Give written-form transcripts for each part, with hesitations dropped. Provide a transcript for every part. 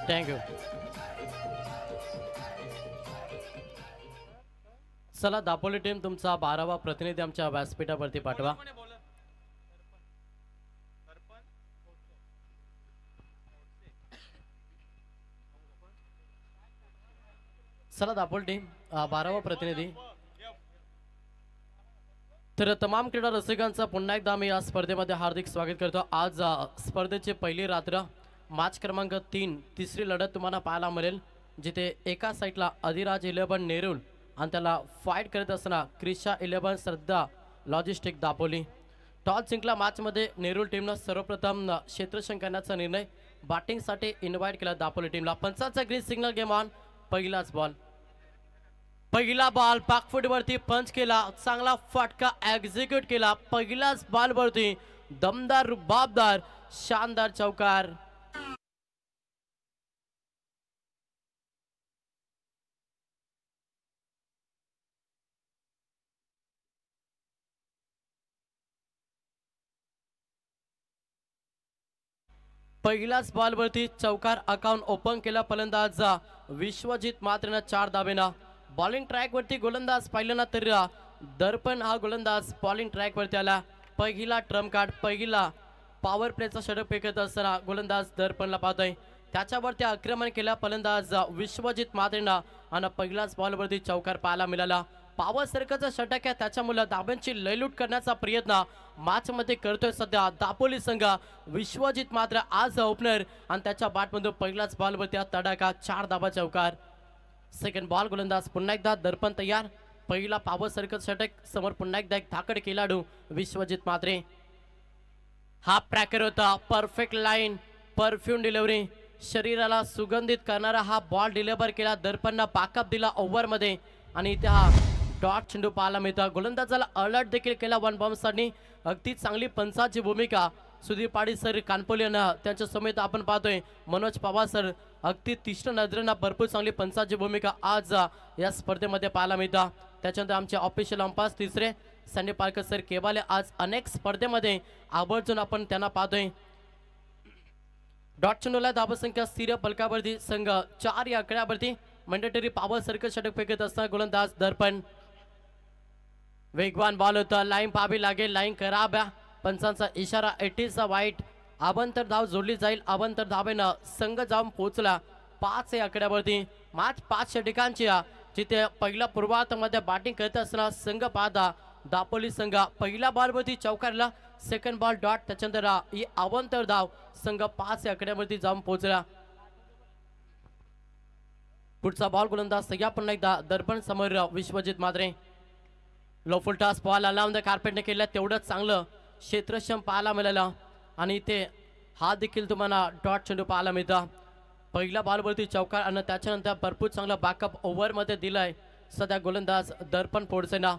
Thank you. चला Dapoli team तुमचा 12वा प्रतिनिधी आमच्या व्यासपीठावरती पाठवा. चला दापोली टीम 12वा प्रतिनिधी. तर तमाम क्रीडा रसिकांचा पुन्हा एकदा मी या स्पर्धेमध्ये हार्दिक स्वागत करतो. आज स्पर्धेची पहिली रात्र मॅच क्रमांक 3 तिसरी लढत तुम्हाला पाहायला मिळेल, जिथे एका साईडला अधिराज 11 नेरूल आणि त्याला फाईट करत असताना क्रिशा 11 श्रद्धा लॉजिस्टिक दापोली. टॉस जिंकला मॅचमध्ये नेरूल टीमनं सर्वप्रथम क्षेत्ररक्षण करण्याचा निर्णय बॅटिंगसाठी इन्व्हाइट केला दापोली टीमला. पंचांचा ग्रीन सिग्नल गेम ऑन. पहिलाच बॉल, पहिला बॉल पाकफुटवरती पंच केला, चांगला फटका एक्झिक्यूट केला. पहिलाच बॉलवरती दमदार रुबाबदार शानदार चौकार. पहिल्याच बॉलवरती चौकार अकाउंट ओपन केला फलंदाज विश्वजित मात्रनं 4 धावेनं. बॉलिंग ट्रॅकवरती गोलंदाज पाहिलं ना तर दर्पण हा गोलंदाज बॉलिंग ट्रॅकवरती आला. पहिला ट्रम्प कार्ड, पहिला पॉवर प्लेचा षटक फेकत असताना गोलंदाज दर्पणला पाहतोय. त्याच्यावरती आक्रमण केला फलंदाज विश्वजित मात्रेंना आणि पहिल्याच बॉलवरती चौकार पाहायला मिळाला. पॉवर सर्कलचं षटक आहे, त्याच्यामुळे धाब्यांची लयलूट करण्याचा प्रयत्न मॅच मध्ये करतोय सध्या दापोली संघ. विश्वजित मात्र आज ओपनर आणि त्याच्या बॅटमधून पहिल्याच बॉलवरती तडाखा 4 धाबा चौकार. सेकंड बॉल गोलंदाज पुन्हा एकदा दर्पण तयार. पहिला पॉवर सर्कल षटक समोर पुन्हा एकदा एक धाकड खेळाडू विश्वजित मात्रे. हा ट्रॅकर होता, परफेक्ट लाईन, परफ्यूम डिलिव्हरी, शरीराला सुगंधित करणारा हा बॉल डिलिव्हर केला. दर्पणनं बॅकअप दिला ओव्हर मध्ये आणि त्या डॉट चेंडू पाहायला मिळतो. गोलंदाजाला अलर्ट देखील केला वन बाउन्ससाठी. अगदी चांगली पंचाची भूमिका सुधीर पाडी सर कानपोलियानं त्यांच्या समेत आपण पाहतोय. मनोज पवार सर अगदी तीक्ष्ण नजरेनं भरपूर चांगली पंचाची भूमिका आज या स्पर्धेमध्ये पाहायला मिळतात. त्याच्यानंतर आमचे ऑफिशियल अंपायर तिसरे संडे पारकर सर केवाले आज अनेक स्पर्धेमध्ये आवर्जून आपण त्यांना पाहतोय. डॉट चेंडूला धावसंख्या स्थिर फलकावरती संघ 4 या आकड्यावरती मंडेटरी पॉवर सर्कल षटक फेकत असताना गोलंदाज दर्पण. वेगवान बॉल होता, लाईन पाहावी लागेल, लाईन खराब आहे. पंचांचा इशारा 80चा वाईट. अवंतर धाव जोडली जाईल. अवंतर धावेनं संघ जाऊन पोहोचला 5 या आकड्यावरती. मॅच 5 षटकांची, जिथे पहिल्या पूर्वार्धामध्ये बॅटिंग करत असताना संघ पाहता दापोली संघ पहिल्या बॉलवरती चौकारला, सेकंड बॉल डॉट, त्याच्यानंतर ही अवंतर धाव संघ 5 या आकड्यावरती जाऊन पोहोचला. पुढचा बॉल गोलंदाज सगळ्या पुन्हा एकदा दर्पण समोर विश्वजित मात्रे. लो फुल टॉस बॉल आला म्हणजे कार्पेटने केलं तेवढंच चांगलं क्षेत्रक्षम पाहायला मिळालं आणि इथे हा देखील तुम्हाला डॉट चेंडू पाहायला मिळतं. पहिल्या बॉलवरती चौकार आणि त्याच्यानंतर भरपूर चांगला बॅकअप ओव्हरमध्ये दिलाय सध्या गोलंदाज दर्पण पोडसेना.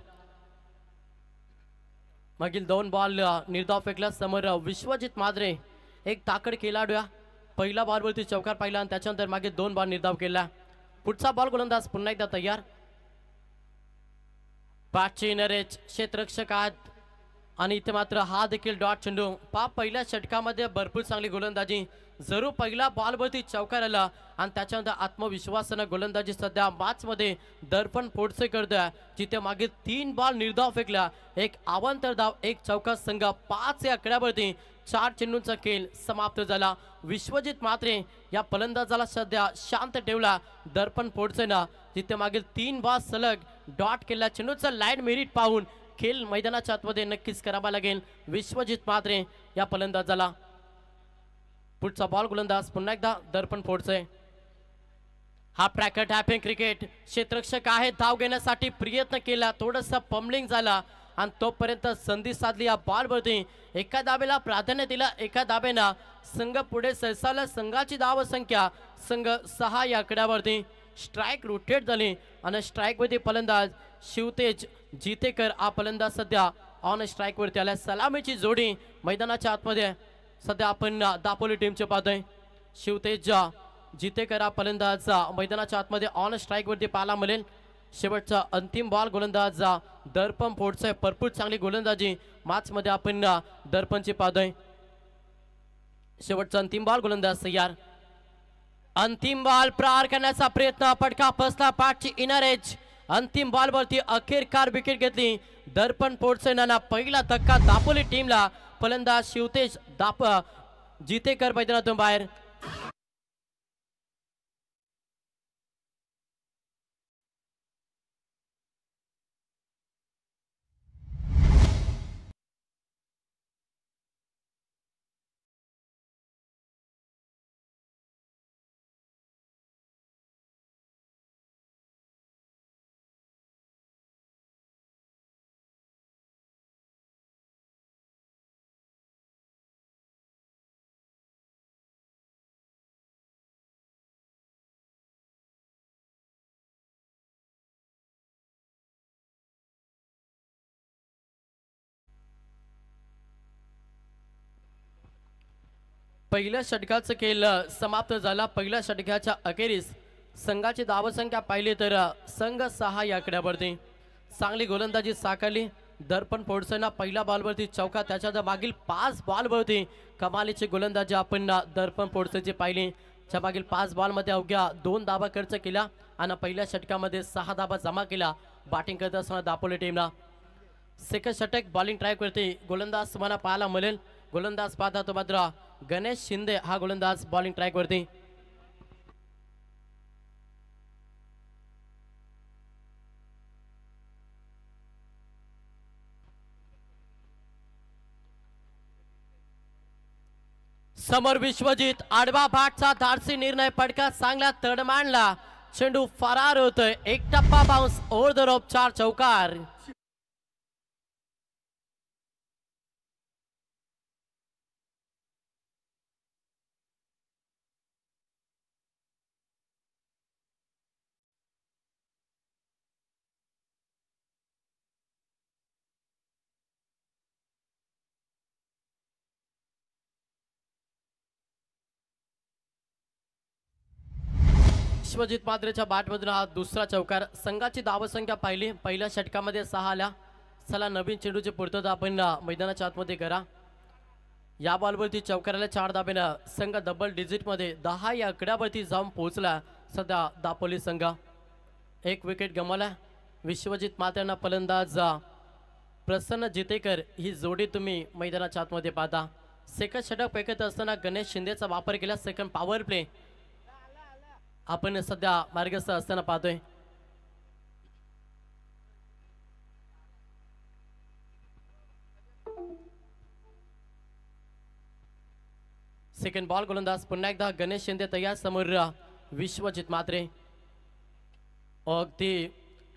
मागील 2 बॉल निर्धाव फेकला समोर विश्वजित मात्रे एक ताकड खेळाडू. पहिल्या बॉलवरती चौकार पाहिला आणि त्याच्यानंतर मागे 2 बॉल निर्धाव केला. पुढचा बॉल गोलंदाज पुन्हा एकदा तयार. पाचची नरेश क्षेत्ररक्षक आहेत आणि इथे मात्र हा देखील डॉट चेंडू. पहिल्या षटकामध्ये भरपूर चांगली गोलंदाजी, जरूर पहिल्या बॉलवरती चौकार आला आणि त्याच्यानंतर आत्मविश्वासानं गोलंदाजी सध्या मॅच मध्ये दर्पण पोडसे करतोय, जिथे मागे 3 बॉल निर्धाव फेकला, एक अवांतर धाव, एक चौकार. संघ 5 या आकड्यावरती 4 चेंडूंचा खेळ समाप्त झाला. विश्वजित मात्रे या फलंदाजाला सध्या शांत ठेवला दर्पण पोडसेना, जिथे मागील 3 बॉल सलग डॉट केला. चेंडूचा लाईन मेरिट पाहून खेळ मैदानाच्या आतमध्ये नक्कीच करावा लागेल विश्वजित मात्रे या फलंदाजाला. पुढचा बॉल गोलंदाज पुन्हा एकदा दर्पण पोडसे. हा प्रॅकर टॅपिंग क्रिकेट, क्षेत्ररक्षक आहे, धाव घेण्यासाठी प्रयत्न केला, थोडंसं पम्बलिंग झाला आणि तोपर्यंत संधी साधली. या बॉलवरती एका धावेला प्राधान्य दिला, एका धावेनं संघ पुढे सरसावला. संघाची धाव संख्या संघ 6 या आकड्यावरती. स्ट्राइक रोटेट झाली आणि स्ट्राइक वरती फलंदाज शिवतेज जितेकर हा फलंदाज सध्या ऑन स्ट्राइक वरती आला. सलामीची जोडी मैदानाच्या आतमध्ये सध्या आपण दापोली टीमचे पाहतोय. शिवतेज जितेकर हा फलंदाज मैदानाच्या आतमध्ये ऑन स्ट्राइक वरती पाहायला मिळेल. शेवटचा अंतिम बॉल गोलंदाज दर्पण पोडसे. भरपूर चांगली गोलंदाजी मॅच मध्ये आपण दर्पणची पाहतोय. शेवटचा अंतिम बॉल गोलंदाज तयार. अंतिम बॉल प्रहार करण्याचा प्रयत्न, पटका फसला पाठची इनर एज. अंतिम बॉल वरती अखेरकार विकेट घेतली. दर्पण पोर्ट्सना पहिला धक्का दापोली टीमला. फलंदाज शिवतेज जितेकर मैदानातून बाहेर. पहिल्या षटकाचा खेळ समाप्त झाला. पहिल्या षटकाच्या अखेरीस संघाची धावसंख्या पाहिली तर संघ 6 या आकड्यावरती. चांगली गोलंदाजी साकारली. दर्पण पोर्ट्सना पहिल्या बॉलवरती चौका, त्याच्या मागील 5 बॉलवरती कमालीची गोलंदाजी आपण दर्पण पोर्ट्सची पाहिली. च्या मागील 5 बॉलमध्ये अवघ्या 2 धाबा खर्च केला आणि पहिल्या षटकामध्ये 6 धाबा जमा केला. बॅटिंग करत असताना दापोली टीमला सेकंड षटक बॉलिंग ट्राय करते. गोलंदाज तुम्हाला पाहायला मिळेल. गोलंदाज पाहता तो मात्र गणेश शिंदे हा गोलंदाज बॉलिंग ट्राय करते. समोर विश्वजित, आडवा भाटचा धाडसी निर्णय, पडका चांगला तडमांडला. चेंडू फरार होतोय. एक टप्पा बाउन्स ओव्हर द रोप, 4 चौकार. विश्वजित मात्रेच्या बॅटमधून हा दुसरा चौकार. संघाची धावसंख्या पाहिली. पहिल्या षटकामध्ये 6 आल्या. चला नवीन चेंडूची पूर्तता आपण मैदानाच्या आतमध्ये करा. या बॉलवरती चौकाराला 4 धाब्यानं संघ डबल डिजिटमध्ये 10 या आकड्यावरती जाऊन पोहोचला. सध्या दापोली संघ 1 विकेट गमावला. विश्वजित मात्रेंना फलंदाज प्रसन्न जितेकर ही जोडी तुम्ही मैदानाच्या आतमध्ये पाहता. सेकंड षटक फेकत असताना गणेश शिंदेचा वापर केला. सेकंड पॉवर प्ले आपण सध्या मार्गस्थ असताना पाहतोय. सेकंड बॉल गोलंदाज पुन्हा एकदा गणेश शिंदे तयार. समोर विश्वजित मात्रे अगदी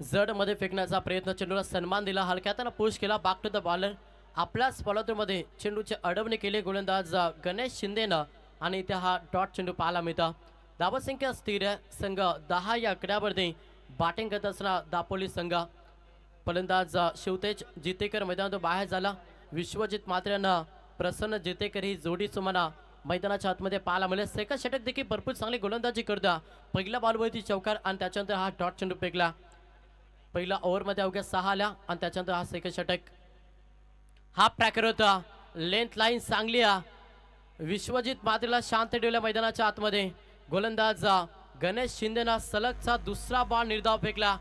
जड मध्ये फेकण्याचा प्रयत्न, चेंडूला सन्मान दिला, हलक्यातनं पुश केला. Back to the bowler. आपल्याच बॉलरमध्ये चेंडूची अडवणी केली गोलंदाज गणेश शिंदेनं आणि इथे हा डॉट चेंडू पाहायला मिळतो. धावसंख्या स्थिर आहे. संघ 10 या आकड्यावरती बॅटिंग करत असताना दापोली संघ. फलंदाज शिवतेज जितेकर मैदानातून बाहेर झाला. विश्वजित मात्रेंना प्रसन्न जितेकर ही जोडी तुम्हाला मैदानाच्या आतमध्ये पाहायला मिळेल. सेकंड षटक देखील भरपूर चांगली गोलंदाजी करता. पहिल्या बॉलवरती चौकार आणि त्याच्यानंतर हा डॉट चेंडू फेकला. पहिल्या ओव्हरमध्ये अवघ्या 6 आल्या आणि त्याच्यानंतर हा सेकंड षटक. हा ट्रॅकर होता. लेंथ लाईन चांगली आहे. विश्वजित मात्रेला शांत ठेवल्या मैदानाच्या आतमध्ये. गोलंदाज गणेश शिंदेना सलगचा दुसरा बॉल निर्धाव फेकला.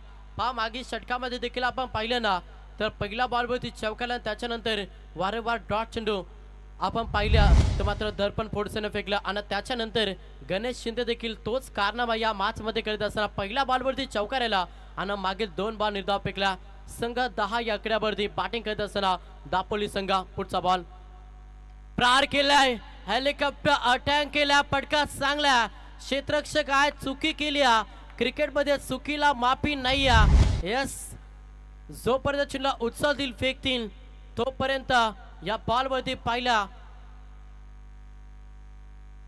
मागील षटकामध्ये देखील आपण पाहिलं ना तर पहिल्या बॉलवरती चौकाला, त्याच्यानंतर वारंवार डॉट चेंडू आपण पाहिल्या तर मात्र दर्पण पोर्ट्सने फेकला आणि त्याच्यानंतर गणेश शिंदे देखील तोच कारनामा या मॅच मध्ये करत असताना पहिल्या बॉलवरती चौकाराला आणि मागील 2 बॉल निर्धाव फेकला. संघ 10 या आकड्यावरती बॅटिंग करत असताना दापोली संघ. पुढचा बॉल प्रहार केलाय. हेलिकॉप्टर अटॅक केला. पडका चांगला. क्षेत्ररक्षक आहे, चुकी केली. क्रिकेटमध्ये चुकीला माफी नाही. यस, जोपर्यंत चेंडूला उचलतील फेकतील तोपर्यंत या बॉलवरती पाहिला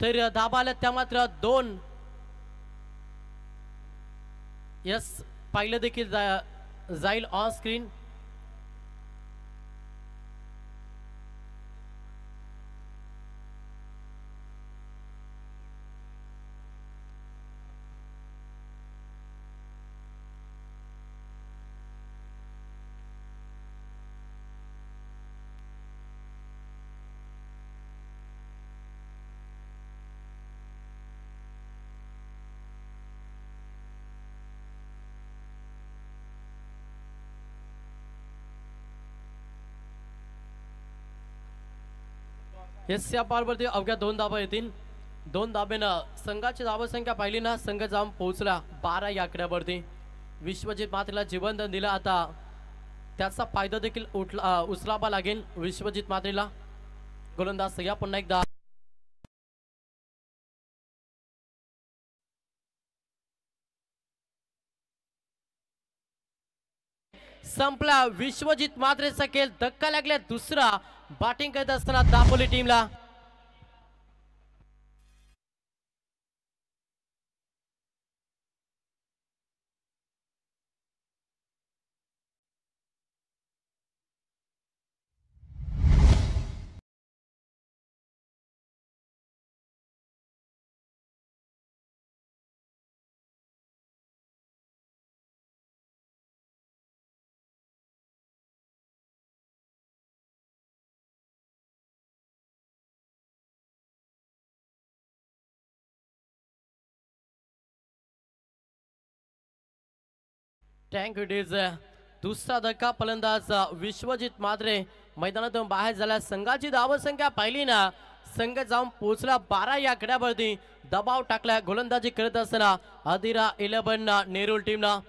तर धाबाला त्या मात्र 2. यस, पाहिलं देखील जाईल ऑन स्क्रीन. एस या बॉलवरती अवघ्या 2 धावा येतील. 2 धाब्यानं संघाची धावसंख्या पाहिली ना, संघ जाऊन पोहोचला 12 या आकड्यावरती. विश्वजित मात्रेला जीवनदान दिलं. आता त्याचा फायदा देखील उचलावा लागेल विश्वजित मात्रेला. गोलंदाज सह्या पुन्हा एकदा संपला. विश्वजित मात्रेचा खेळ धक्का लागल्या. दुसरा बॅटिंग करत असताना दापोली टीमला. Tank it is. दुसरा धक्का फलंदाज विश्वजित मात्रे मैदानातून बाहेर झाला. संघाची धावसंख्या पाहिली ना, संघ जाऊन पोहोचला 12 या आकड्यावरती. दबाव टाकला गोलंदाजी करत असताना अधिरा 11 नेरूळ टीमला.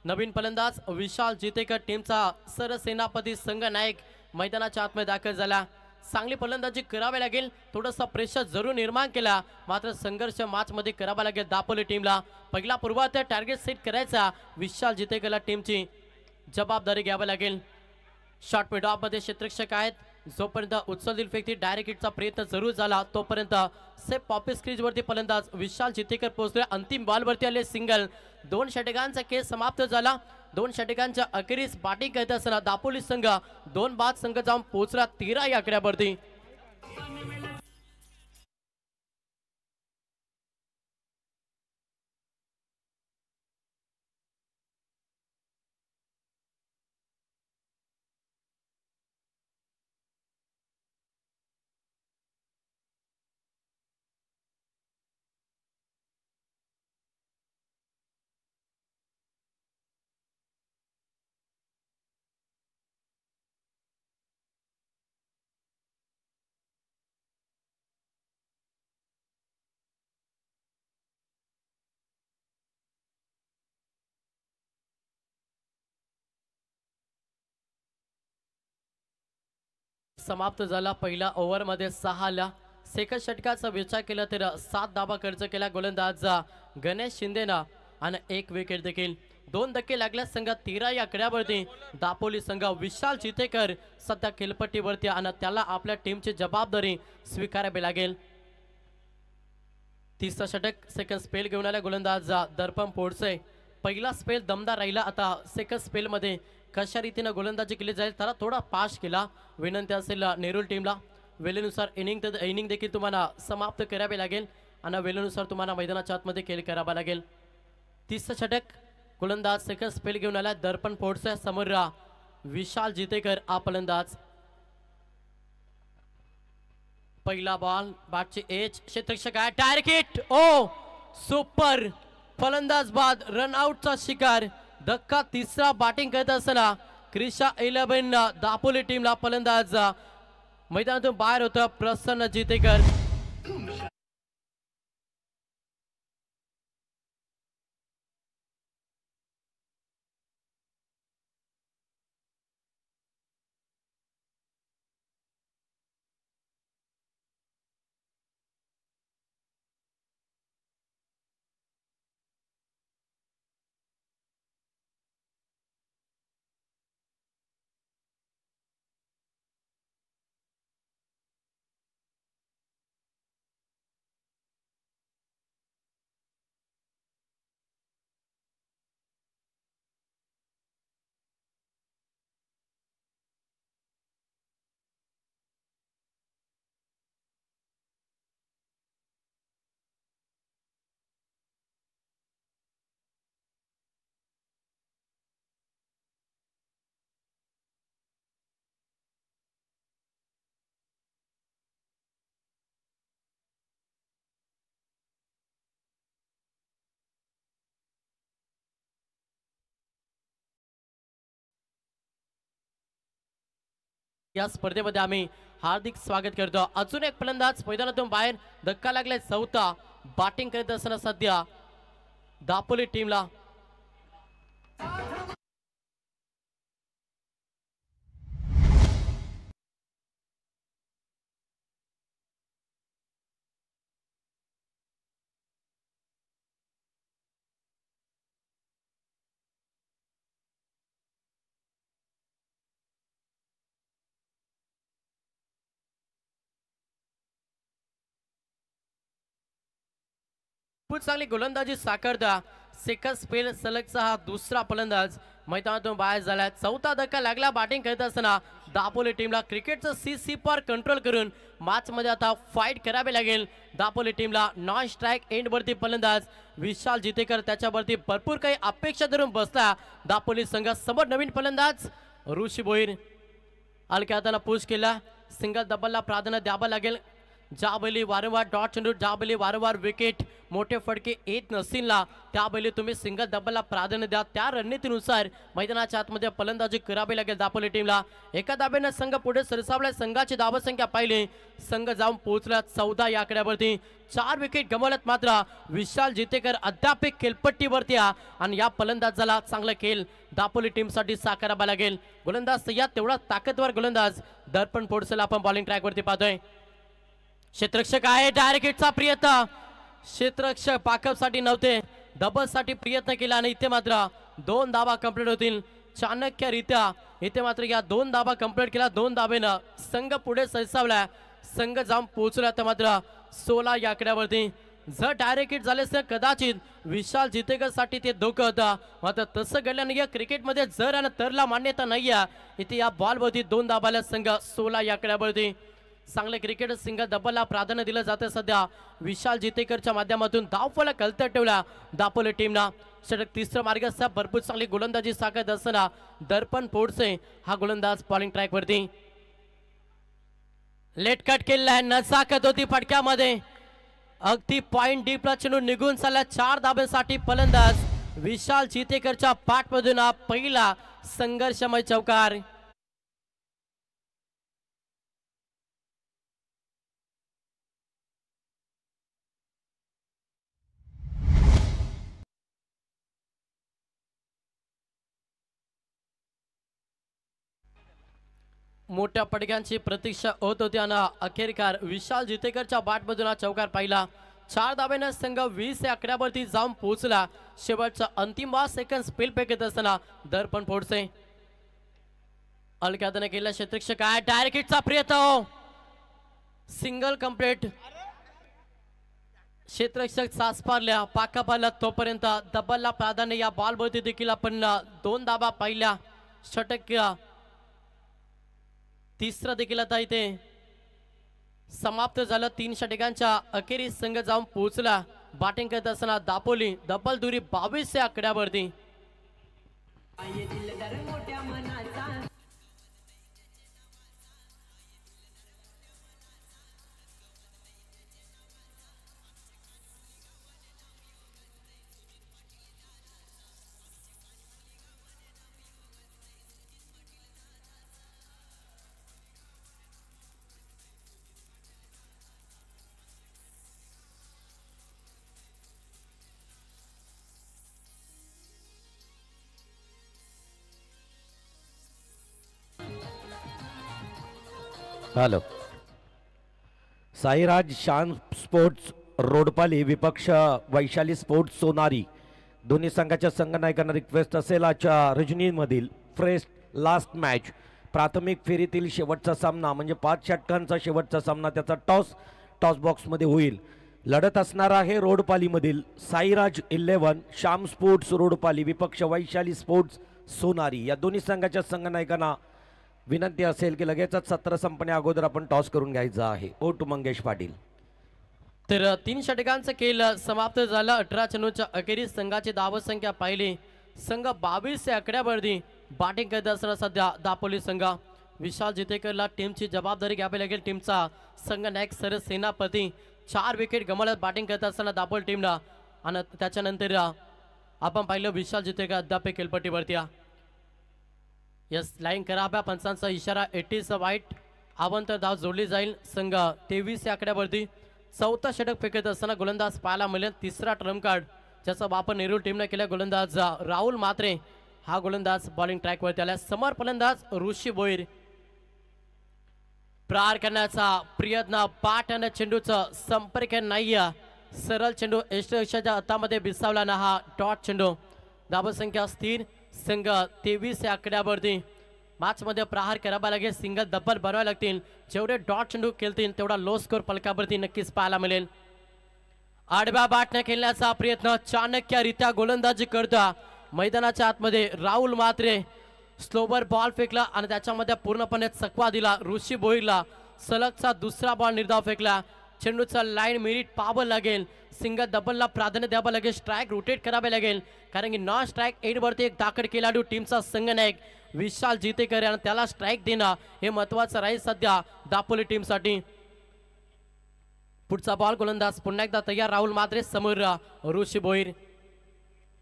नवीन फलंदाज विशाल जितेकर टीमचा सरसेनापती संघ नायक मैदानाच्या आतमध्ये दाखल झाला. चांगली फलंदाजी करावी लागेल. थोडंसं प्रेशर जरूर निर्माण केला, मात्र संघर्ष मॅच मध्ये करावा लागेल दापोली टीमला. पहिला पूर्वार्ध टार्गेट सेट करायचा विशाल जितेकरला टीमची जबाबदारी घ्यावी लागेल. शॉर्ट मिड ऑफ मध्ये क्षेत्ररक्षक आहेत. जोपर्यंत उचलतील फेकती डायरेक्ट हिटचा प्रयत्न जरूर झाला तोपर्यंत सेफ पॉपिस क्रीज वरती फलंदाज विशाल जितेकर पोहोचले. अंतिम बॉल वरती आले सिंगल. 2 षटकांचा खेळ समाप्त झाला. 2 षटकांच्या अखेरीस बॅटिंग करत असताना दापोली संघ 2 बाद संघ जाऊन पोहोचला 13 या आकड्यावरती. समाप्त झाला पहिला ओव्हर मध्ये 6 ला. सेकंड षटकाचा विचार केला तर 7 धाबा खर्च केला गोलंदाज गणेश शिंदेना आणि 1 विकेट देखील. 2 धक्के लागल्या संघ 13 या आकड्यावरती. दापोली संघ विशाल चितेकर सध्या खेळपट्टीवरती आणि त्याला आपल्या टीमची जबाबदारी स्वीकारावी लागेल. तिसरा षटक सेकंड स्पेल घेऊन आला गोलंदाज दर्पण पोडसे. पहिला स्पेल दमदार राहिला. आता सेकंड स्पेल मध्ये कशा रीतीने गोलंदाजी केली जाईल त्याला थोडा पास केला. विनंती असेल नेरूळ टीमला वेळेनुसार इनिंग देखील तुम्हाला समाप्त करावे लागेल आणि वेळेनुसार तुम्हाला मैदानाच्या आतमध्ये खेळ करावा लागेल. तिसरं षटक गोलंदाज सेकंड स्पेल घेऊन आला दर्पण पोडसे. समोर विशाल जितेकर हा फलंदाज. पहिला बॉल बॅटची एज क्षेत्ररक्षक आहे डायरेक्ट हिट. ओ सुपर फलंदाज बाद रन आउटचा शिकार. धक्का तिसरा बॅटिंग करत असताना क्रिशा 11 दापोली टीमला फलंदाज मैदानातून बाहेर होतं प्रसन्न जितेकर. या स्पर्धेमध्ये आम्ही हार्दिक स्वागत करतो. अजून एक फलंदाज मैदानातून बाहेर, धक्का लागलाय चौथा. बॅटिंग करत असताना सध्या दापोली टीमला खूप चांगली गोलंदाजी साकारता. सेकंड स्पेल सलगचा हा दुसरा फलंदाज मैदानातून बाहेर झाला. चौथा धक्का लागला बॅटिंग करत असताना दापोली टीमला. क्रिकेटचं सी पर कंट्रोल करून मॅच मध्ये आता फाईट करावे लागेल दापोली टीमला. नॉन स्ट्राईक एंड वरती फलंदाज विशाल जितेकर, त्याच्यावरती भरपूर काही अपेक्षा धरून बसला दापोली संघ. समोर नवीन फलंदाज ऋषी भोईर. हलक्या हाताने पुश केला. सिंगल डबलला प्राधान्य द्यावं लागेल. ज्यावेळी वारंवार डॉट चेंडू, ज्यावेळी वारंवार विकेट, मोठे फटके येत नसतील ना, त्यावेळी तुम्ही सिंगल डबलला प्राधान्य द्या. त्या रणनीतीनुसार मैदानाच्या आतमध्ये फलंदाजी करावी लागेल दापोली टीमला. एका दाब्याने संघ पुढे सरसावला. संघाची धावसंख्या पाहिली, संघ जाऊन पोहोचला 14 या आकड्यावरती. 4 विकेट गमावल्यात मात्र विशाल जितेकर अद्याप खेळपट्टीवरती आणि या फलंदाजाला चांगला खेळ दापोली टीमसाठी साकारावा लागेल. गोलंदाज सय्यद तेवढा ताकदवर गोलंदाज दर्पण पोडसेला आपण बॉलिंग ट्रॅकवरती पाहतोय. क्षेत्ररक्षक आहे, डायरेक्ट हिटचा प्रयत्न. क्षेत्ररक्षक पाकअपसाठी नव्हते, डबलसाठी प्रयत्न केला आणि इथे मात्र 2 धावा कंप्लीट होतील चाणक्यरित्या. इथे मात्र या 2 धावा कंप्लीट केला. 2 धावेनं संघ पुढे सरसावला. संघ जाऊन पोहोचला तर मात्र 16 या आकड्यावरती. जर डायरेक्ट हिट झाले तर कदाचित विशाल जितेकर साठी ते धोका होता, मात्र तसं घडलं नाही. क्रिकेटमध्ये जर आणि तरला मान्यता नाही आहे. इथे या बॉलवरती 2 धाबाला संघ 16 या आकड्यावरती. चांगले क्रिकेट सिंगल डबलला प्राधान्य दिलं जातं सध्या विशाल जितेकरच्या माध्यमातून. धावफलक कलत ठेवला दापोली टीमना. षटक तिसरं मार्गाचा भरपूर चांगली गोलंदाजी साकारत असताना दर्पण पोडसे हा गोलंदाज बॉलिंग ट्रॅकवरती. लेट कट केलेला नजाकत होती फटक्यामध्ये. अगदी पॉइंट डीपला चेंडू निघून चालला. 4 धाब्यांसाठी फलंदाज विशाल जितेकरच्या पाठमधून हा पहिला संघर्षमय चौकार. मोठ्या पडक्यांची प्रतीक्षा होत होती आणि अखेरकार विशाल जितेकरच्या बॅटमधून हा चौकार पाहिला. 4 धाब्याने संघ 20 या आकड्यावरती जाऊन पोहोचला. शेवटचा अंतिम 5 सेकंद स्पेल फेकत असताना दर्पण पोडसे हलक्या हाताने केला. क्षेत्ररक्षक आहे, डायरेक्ट हिटचा प्रयत्न. Single complete. क्षेत्ररक्षक सासपारल्या पाकापारला तोपर्यंत डबलला प्राधान्य. या बॉलवरती देखील आपण 2 धाबा पाहिल्या. षटक तिसरा देखील आता इथे समाप्त झालं. 3 षटकांच्या अखेरीस संघ जाऊन पोहोचला. बॅटिंग करत असताना दापोली डबल दुरी 22 या आकड्यावरती. हॅलो. साईराज शान स्पोर्ट्स रोडपाली विपक्ष वैशाली स्पोर्ट्स सोनारी. दोन्ही संघाच्या संघनायकांना रिक्वेस्ट असेल आजच्या रजनीमधील फ्रेश लास्ट मॅच प्राथमिक फेरीतील शेवटचा सामना म्हणजे 5 षटकांचा शेवटचा सामना. त्याचा टॉस बॉक्समध्ये होईल. लढत असणार आहे रोडपालीमधील साईराज 11 शाम स्पोर्ट्स रोडपाली विपक्ष वैशाली स्पोर्ट्स सोनारी. या दोन्ही संघाच्या संघनायकांना विनंती असेल की लगेचच सत्र संपण्या अगोदर आपण टॉस करून घ्यायचा आहे. ओ टू मंगेश पाटील. तर 3 षटकांचा खेळ समाप्त झाला. 18 चेंडूच्या अखेरीस संघाची धावसंख्या पाहिली. संघ 22 या आकड्यावरती बॅटिंग करत असताना सध्या दापोली संघ. विशाल जितेकरला टीमची जबाबदारी घ्यावी लागेल. टीमचा संघनायक सर सेनापती. 4 विकेट गमावल्यात बॅटिंग करत असताना दापोली टीमला. आणि त्याच्यानंतर आपण पाहिलं विशाल जितेकर अद्याप खेळपट्टीवरती. यस लाईन कराब्या पंचांचा इशारा 80 वाईट आवंतर धाव जोडली जाईल. संघ 23 या आकड्यावरती चौथा षटक फेकत असताना गोलंदाज पाहायला मिळेल. तिसरा ट्रम्प कार्ड ज्याचा वापर नेरूळ टीमने केला. गोलंदाज राहुल म्हात्रे हा गोलंदाज बॉलिंग ट्रॅकवरती आला. समोर फलंदाज ऋषी भोईर. प्रहार करण्याचा प्रयत्न पाठ आणि चेंडूचा संपर्क नाही. सरळ चेंडू यष्टीच्या हातामध्ये बिसावला ना हा डॉट चेंडू. धावसंख्या स्थिर. संघ 23 या आकड्यावरती मॅच मध्ये प्रहार करावा लागेल. सिंगल डबल बनवावे लागतील. जेवढे डॉट चेंडू खेळतील तेवढा लो स्कोर फलकावरती नक्कीच पाहायला मिळेल. आडव्या बॅटने खेळण्याचा प्रयत्न चाणक्यरित्या गोलंदाजी करता मैदानाच्या आतमध्ये राहुल म्हात्रे स्लोवर बॉल फेकला आणि त्याच्यामध्ये पूर्णपणे चकवा दिला. ऋषी भोईरला सलगचा दुसरा बॉल निर्धाव फेकला. चेंडूचा लाईन मिनिट पाहावं लागेल. सिंगल डबलला प्राधान्य द्यावं लागेल. स्ट्राईक रोटेट करावे लागेल कारण की नॉन स्ट्राईक 8 वरती एक दाखल खेळाडू टीमचा संघनायक विशाल जितेकर आणि त्याला स्ट्राईक देणं हे महत्वाचं राहील सध्या दापोली टीमसाठी. पुढचा बॉल गोलंदाज पुन्हा एकदा तयार. राहुल म्हात्रे समोर ऋषी भोईर.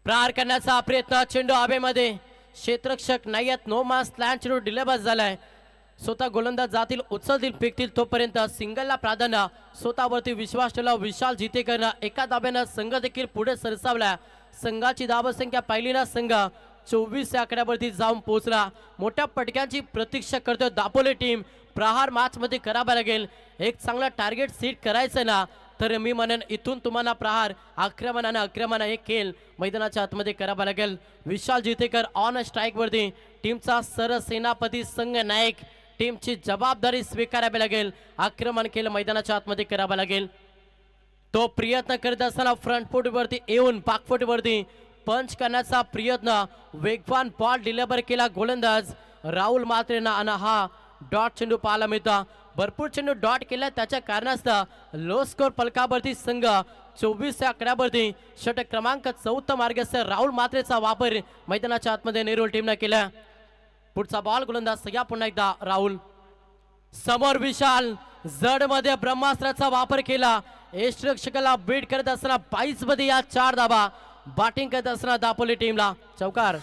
प्रहार करण्याचा प्रयत्न चेंडू हवेमध्ये. क्षेत्ररक्षक नाही आहेत. नो मास लँड चेंडू डिलेबस झालाय. स्वतः गोलंदाज जातील उचलतील फेकतील तोपर्यंत सिंगलला प्राधान्य. स्वतःवरती विश्वास ठेवला विशाल जितेकरनं. एका धाब्यानं संघ देखील पुढे सरसावला. संघाची धावसंख्या पाहिली ना संघ 24 या आकड्यावरती जाऊन पोहोचला. मोठ्या पटक्यांची प्रतीक्षा करतोय दापोली टीम. प्रहार मॅच मध्ये करावा लागेल. एक चांगला टार्गेट सेट करायचं ना तर मी म्हणेन इथून तुम्हाला प्रहार आक्रमण हे खेळ मैदानाच्या आतमध्ये करावा लागेल. विशाल जितेकर ऑन स्ट्राईक वरती. टीमचा सरसेनापती संघ नायक. टीमची जबाबदारी स्वीकारावी लागेल. आक्रमण खेळ मैदानाच्या आतमध्ये करावा लागेल. तो प्रयत्न करत असताना फ्रंट फूट वरती येऊन बॅक फूट वरती पंच करण्याचा प्रयत्न. वेगवान बॉल डिलिव्हर केला गोलंदाज राहुल म्हात्रेनं आणि हा डॉट चेंडू पाहायला मिळतो. भरपूर चेंडू डॉट केला त्याच्या कारणास्तव लो स्कोर फलकावरती संघ 24 या आकड्यावरती षटक क्रमांक 4 मार्गस्थ राहुल म्हात्रेचा वापर मैदानाच्या आतमध्ये नेरूळ टीमने केला. पुढचा बॉल गोलंदाज सगळ्या पुन्हा एकदा राहुल. समोर विशाल जड मध्ये ब्रह्मास्त्राचा वापर केला. यष्टीरक्षकाला बीट करत असताना 22 मध्ये या 4 धावा. बॅटिंग करत असताना दापोली टीमला चौकार.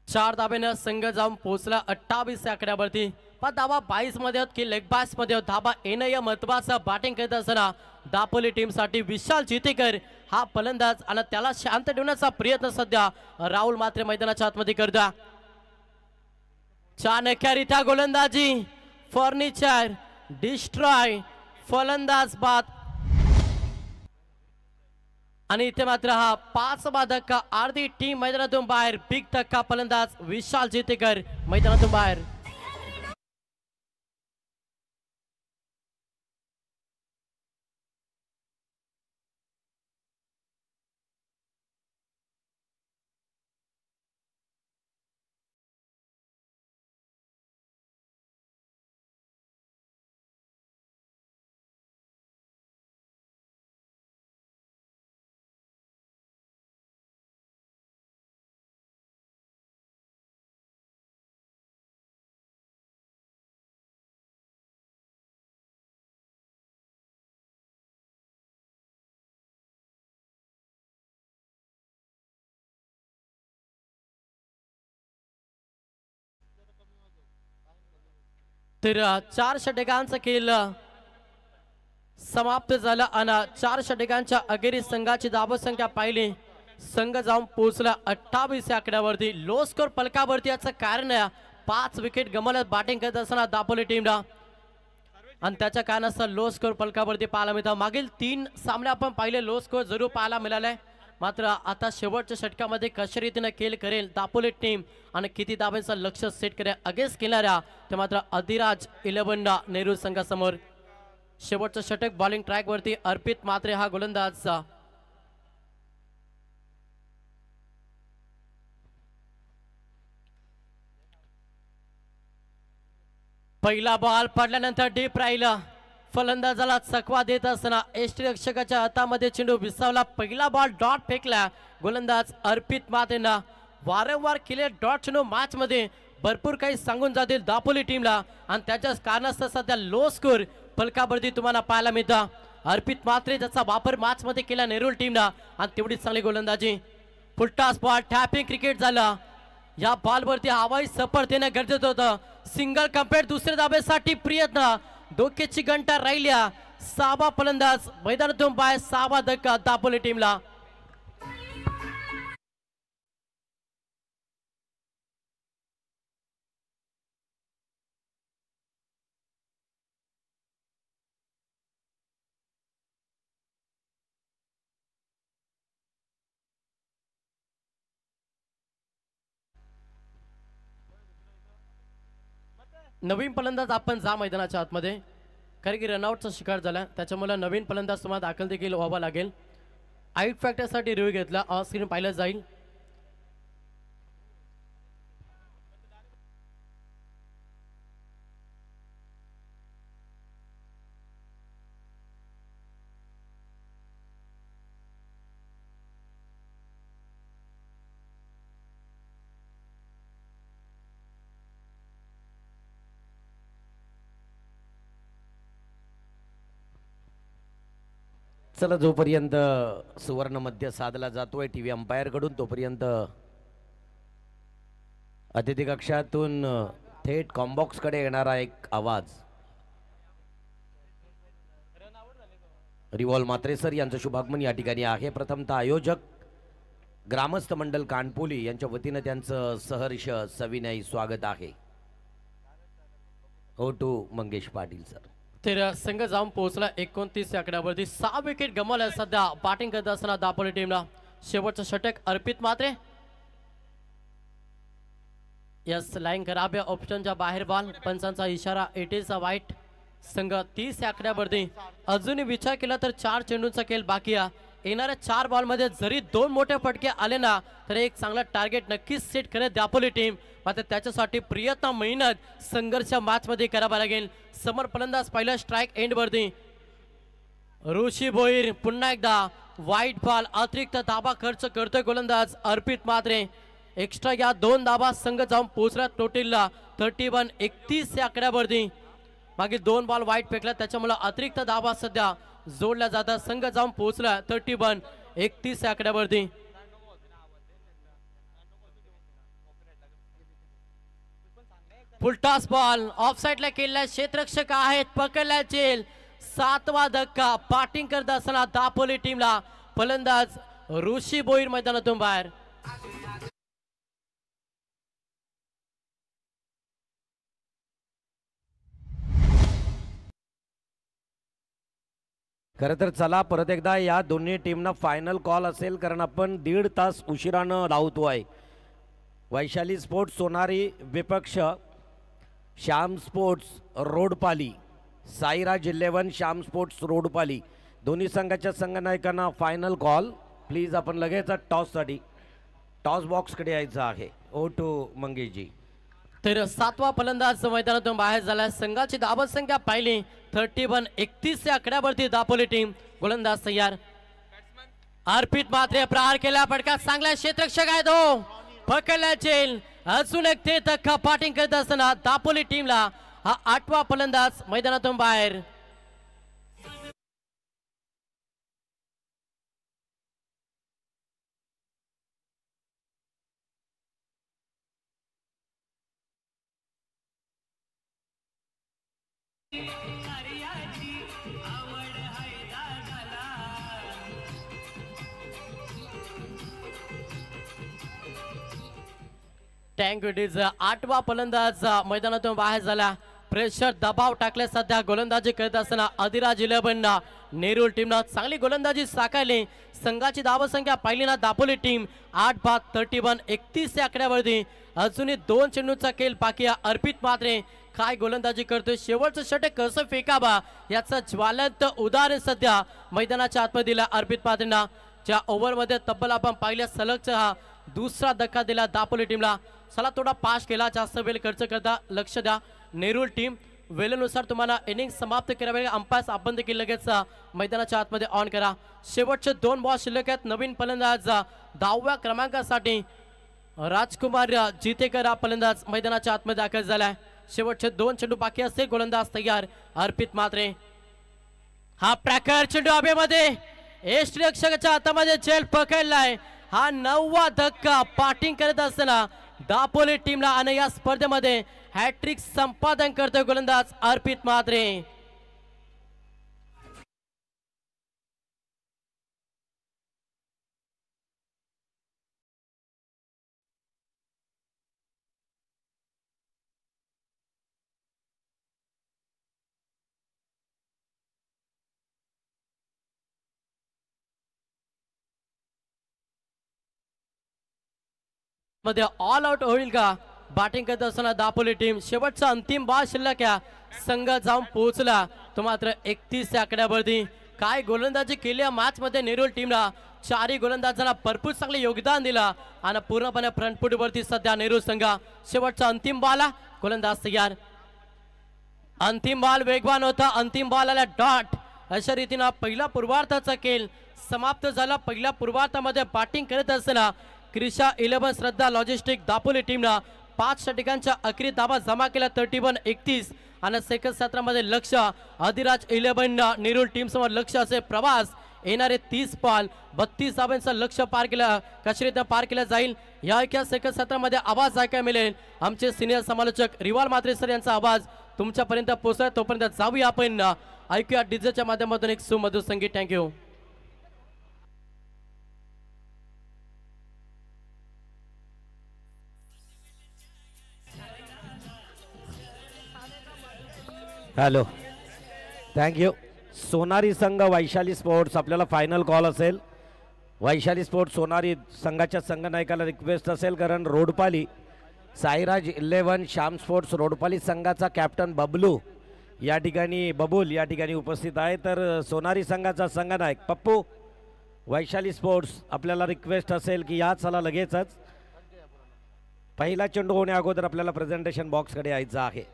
चार धाब्यानं संघ जाऊन पोहोचला 28 या आकड्यावरती. पण धावा 22 मध्ये होत की लेग पास मध्ये होत. धाबा येणं या महत्वाचं. बॅटिंग करत असताना दापोली टीमसाठी विशाल जितेकर हा फलंदाज आणि त्याला शांत ठेवण्याचा प्रयत्न सध्या राहुल म्हात्रे मैदानाच्या आतमध्ये करता. चाणक्यरित्या गोलंदाजी. फर्निचर डिस्ट्रॉय फलंदाज बाद आणि इथे मात्र हा 5 धक्का. अर्धी टीम मैदानातून बाहेर. बिग धक्का. फलंदाज विशाल जितेकर मैदानातून बाहेर. तर 4 षटकांचा खेळ समाप्त झाला आणि 4 षटकांच्या अखेरीस संघाची धावसंख्या पाहिली. संघ जाऊन पोहोचला 28 या आकड्यावरती. लो स्कोर फलकावरती याचं कारण 5 विकेट गमावल्यात बॅटिंग करत असताना दापोली टीमला आणि त्याच्या कारणास्तव लो स्कोर फलकावरती पाहायला मिळतं. मागील 3 सामने आपण पाहिले लो स्कोर जरूर पाहायला मिळालाय. मात्र आता शेवटच्या षटकामध्ये कशा रीतीने खेळ करेल दापोली टीम आणि किती धाब्यांचं लक्ष सेट करेल अगेन्स्ट केणाऱ्या ते मात्र अधिराज 11 नेहरू संघासमोर. शेवटचं षटक बॉलिंग ट्रॅक वरती अर्पित म्हात्रे हा गोलंदाज. पहिला बॉल पडल्यानंतर डीप राहिला. फलंदाजाला चकवा देत असताना यष्टीरक्षकाच्या हातामध्ये चेंडू विसावला. पहिला बॉल डॉट फेकला. गोलंदाज अर्पित मातेंना वारंवार केले डॉट चेंडू मॅच मध्ये भरपूर काही सांगून जातील दापोली टीमला आणि त्याच्याच कारणास्तव सध्या लो स्कोर फलकावरती तुम्हाला पाहायला मिळतं. अर्पित मात्रे त्याचा वापर मॅच मध्ये केला नेरूळ टीमला आणि तेवढीच चांगली गोलंदाजी. फुलटॉस बॉल टॅपिंग क्रिकेट झालं. या बॉलवरती हवाई सफर देणं गरजेचं होतं. सिंगल कंप्लीट दुसऱ्या धाब्यासाठी प्रयत्न. डोक्याची घंटा राहिल्या. 6वा फलंदाज मैदानातून बाहेर. 6वा धक्का दापोली टीमला. नवीन फलंदाज आपण जा मैदानाच्या आतमध्ये, कारण की रनआउटचा शिकार झाला. त्याच्यामुळे नवीन फलंदाज तुम्हाला दाखल देखील व्हावा लागेल. आईट फॅक्टरसाठी रिव्ह्यू घेतला. ऑन स्क्रीन पाहिलं जाईल. चला, जोपर्यंत सुवर्ण मध्य साधला जातोय टीव्ही अंपायर कडून, तोपर्यंत अतिथी कक्षातून थेट कॉम्बॉक्स कडे येणारा एक आवाज. रिवॉल्व मात्रे सर यांचं शुभागमन या ठिकाणी आहे. प्रथमतः आयोजक ग्रामस्थ मंडल कानपोली यांच्या वतीनं त्यांचं सहर्ष सविनय स्वागत आहे. हो टू मंगेश पाटील सर. तर संघ जाऊन पोहोचला 29 या आकड्यावरती. 6 विकेट गमावल्या सध्या बॅटिंग करत असताना दापोली टीमला. शेवटचं षटक अर्पित मात्रे. यस, लाईन खराब आहे. ऑप्शनच्या बाहेर बॉल. पंचांचा इशारा. इट इज अ वाईट. संघ 30 या आकड्यावरती. अजूनही विचार केला तर 4 चेंडूंचा खेळ बाकी आहे. येणाऱ्या 4 बॉलमध्ये जरी 2 मोठे फटके आले ना तर एक चांगला टार्गेट नक्कीच सेट करेल दापोली टीम. मात्र त्याच्यासाठी प्रयत्न, मेहनत, संघर्ष मॅच मध्ये करावा लागेल. समोर फलंदाज पहिला स्ट्राइक एंड वरती. ऋषी भोईर पुन्हा एकदा वाईट बॉल. अतिरिक्त धाबा खर्च करतोय गोलंदाज अर्पित मात्रे. एक्स्ट्रा या 2 धाबा संघ जाऊन पोहोचला टोटलला 31 या आकड्यावरती. मागील 2 बॉल वाईट फेकला, त्याच्यामुळे अतिरिक्त धाबा सध्या जोडल्या जातात. संघ जाऊन पोहोचला 31 या आकड्यावरती. फुलटॉस बॉल ऑफसाइडला केलेला. क्षेत्ररक्षक आहेत, पकडल्याचे. 7वा धक्का. बॅटिंग करत असताना दापोली टीमला. फलंदाज ऋषी भोईर मैदानातून बाहेर. खरं तर चला, परत एकदा या दोन्ही टीमना फायनल कॉल असेल, कारण आपण 1.5 तास उशिरानं धावतोय. वैशाली स्पोर्ट्स सोनारी विपक्ष श्याम स्पोर्ट्स रोडपाली. साईराज 11 श्याम स्पोर्ट्स रोडपाली. दोन्ही संघाच्या संघनायकांना फायनल कॉल. प्लीज आपण लगेच टॉससाठी टॉस बॉक्सकडे यायचं आहे. ओ टू मंगेशजी. तर 7वा फलंदाज मैदानातून बाहेर झाला. संघाची धावत संख्या पाहिली 31 या आकड्यावरती दापोली टीम. गोलंदाज तयार. अर्पित मात्रे प्रहार केला. फटका चांगला. क्षेत्ररक्षक आहे तो. पकडल्याचे. अजून एक ते धक्का. बॅटिंग करत असताना दापोली टीमला. हा 8वा फलंदाज मैदानातून बाहेर. टँक इट इज 8वा फलंदाज मैदानातून बाहेर झाला. प्रेशर दबाव टाकले सध्या गोलंदाजी करत असताना अधिराज 11 नेरूळ टीमनं चांगली गोलंदाजी साकारली. संघाची धावसंख्या पाहिली ना दापोली टीम 8 बाद 31 या आकड्यावरती. अजूनही 2 चेंडूंचा खेळ बाकी आहे. अर्पित मात्रे काय गोलंदाजी करतोय. शेवटचं षटक कसं फेकावा याचं ज्वलंत उदाहरण सध्या मैदानाच्या आतमध्ये दिला अर्पित मात्रेंना. ज्या ओव्हरमध्ये तब्बल आपण पाहिल्या सलगचा हा दुसरा धक्का दिला दापोली टीमला. चला, थोडा पास केला. जास्त वेळ खर्च करता लक्ष द्या नेरूळ टीम. वेळेनुसार तुम्हाला इनिंग समाप्त करावे अंपायर्स आपण देखील लगेच मैदानाच्या आतमध्ये ऑन करा. शेवटचे 2 बॉल शिल्लक आहेत. नवीन फलंदाज 10व्या क्रमांकासाठी राजकुमार जितेकर हा फलंदाज मैदानाच्या आतमध्ये दाखल झालाय. शेवटचे 2 चेंडू बाकी असतील. गोलंदाज तयार अर्पित म्हात्रे. हा प्रकार चेंडू हवेमध्ये यष्टिरक्षकाच्या हातामध्ये झेल पकडलाय. हा 9वा धक्का बॅटिंग करत असताना दापोली टीमला आणि या स्पर्धेमध्ये हॅट्रिक संपादन करतोय गोलंदाज अर्पित म्हात्रे. मध्ये ऑल आउट होईल का बॅटिंग करत असताना दापोली टीम. शेवटचा अंतिम बॉल शिल्लक या संघ जाऊन पोहोचला तो मात्र 31 या आकड्यावरती. काय गोलंदाजी केली या मॅच मध्ये नेरूळ टीमला. 4ही गोलंदाजांना भरपूर चांगले योगदान दिला आणि पूर्णपणे फ्रंटफूट वरती सध्या नेरूळ संघ. शेवटचा अंतिम बॉल गोलंदाज तयार. अंतिम बॉल वेगवान होता. अंतिम बॉल आला डॉट. अशा रीतीनं पहिला पूर्वार्धाचा खेळ समाप्त झाला. पहिल्या पूर्वार्धामध्ये बॅटिंग करत असताना क्रिशा 11 श्रद्धा लॉजिस्टिक दापोली टीमला 5 षटकांच्या अखेरी धावा जमा केल्या 31-31 आणि सेकंड सत्रामध्ये लक्ष अधिराज 11 नेरूळ टीम समोर लक्ष असे प्रवास येणारे 30 बॉल 32 धावांचा लक्ष पार केला कशरीतनं पार केला जाईल. या एका सेकंड सत्रामध्ये आवाज ऐकायला मिळेल. आमचे सिनियर समालोचक रिवाल म्हात्रे सर यांचा आवाज तुमच्यापर्यंत पोहोचला. तोपर्यंत जाऊया आपण ऐकूया डीजेच्या माध्यमातून एक सुमधुर संगीत. थँक्यू. Hello thank you. सोनारी संघ वैशाली स्पोर्ट्स आपल्याला फायनल कॉल असेल. वैशाली स्पोर्ट्स सोनारी संघाच्या संघनायकाला रिक्वेस्ट असेल कारण रोडपाली साईराज 11 श्याम स्पोर्ट्स रोडपाली संघाचा कॅप्टन बबलू या ठिकाणी बबूल या ठिकाणी उपस्थित आहे. तर सोनारी संघाचा संघनायक पप्पू वैशाली स्पोर्ट्स आपल्याला रिक्वेस्ट असेल की या चला लगेचच पहिला चेंडू होण्या अगोदर आपल्याला प्रेझेंटेशन बॉक्सकडे यायचं आहे.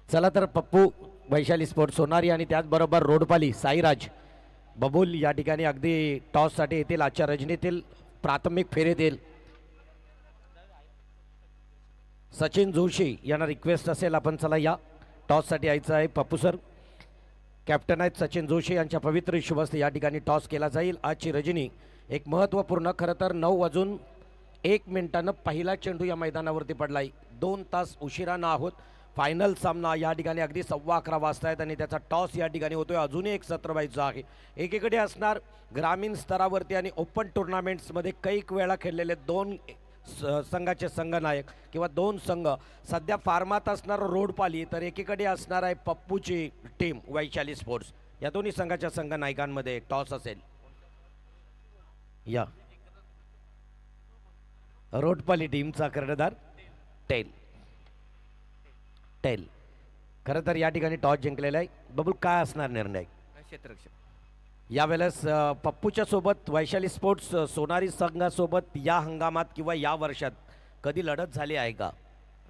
चला तर पप्पू वैशाली स्पोर्ट्स सोनारी आणि त्याचबरोबर रोडपाली साईराज बबूल या ठिकाणी अगदी टॉससाठी येतील. आजच्या रजनीतील प्राथमिक फेरीतील सचिन जोशी यांना रिक्वेस्ट असेल आपण चला या टॉससाठी यायचं आहे. पप्पू सर कॅप्टन आहेत सचिन जोशी यांच्या पवित्र शुभस्ते या ठिकाणी टॉस केला जाईल. आजची रजनी एक महत्त्वपूर्ण खरं तर 9:01 पहिला चेंडू या मैदानावरती पडलाय. 2 तास उशिरानं आहोत. फायनल सामना या ठिकाणी अगदी 11:15 वाजता आहेत आणि त्याचा टॉस या ठिकाणी होतोय. अजूनही एक सत्र व्हायचं आहे. एकीकडे असणार ग्रामीण स्तरावरती आणि ओपन टुर्नामेंट्समध्ये कैक वेळा खेळलेले 2 संघाचे संघनायक किंवा 2 संघ सध्या फार्मात असणार रोडपाली तर एकीकडे असणार आहे पप्पूची टीम वैशाली स्पोर्ट्स. या दोन्ही संघाच्या संघनायकांमध्ये टॉस असेल. या रोडपाली टीमचा कर्णधार टेल खरं तर या ठिकाणी टॉस जिंकलेला आहे. बबूल काय असणार निर्णय क्षेत्ररक्षक यावेळेस पप्पूच्या सोबत वैशाली स्पोर्ट्स सोनारी संघासोबत या हंगामात किंवा या वर्षात कधी लढत झाली आहे का?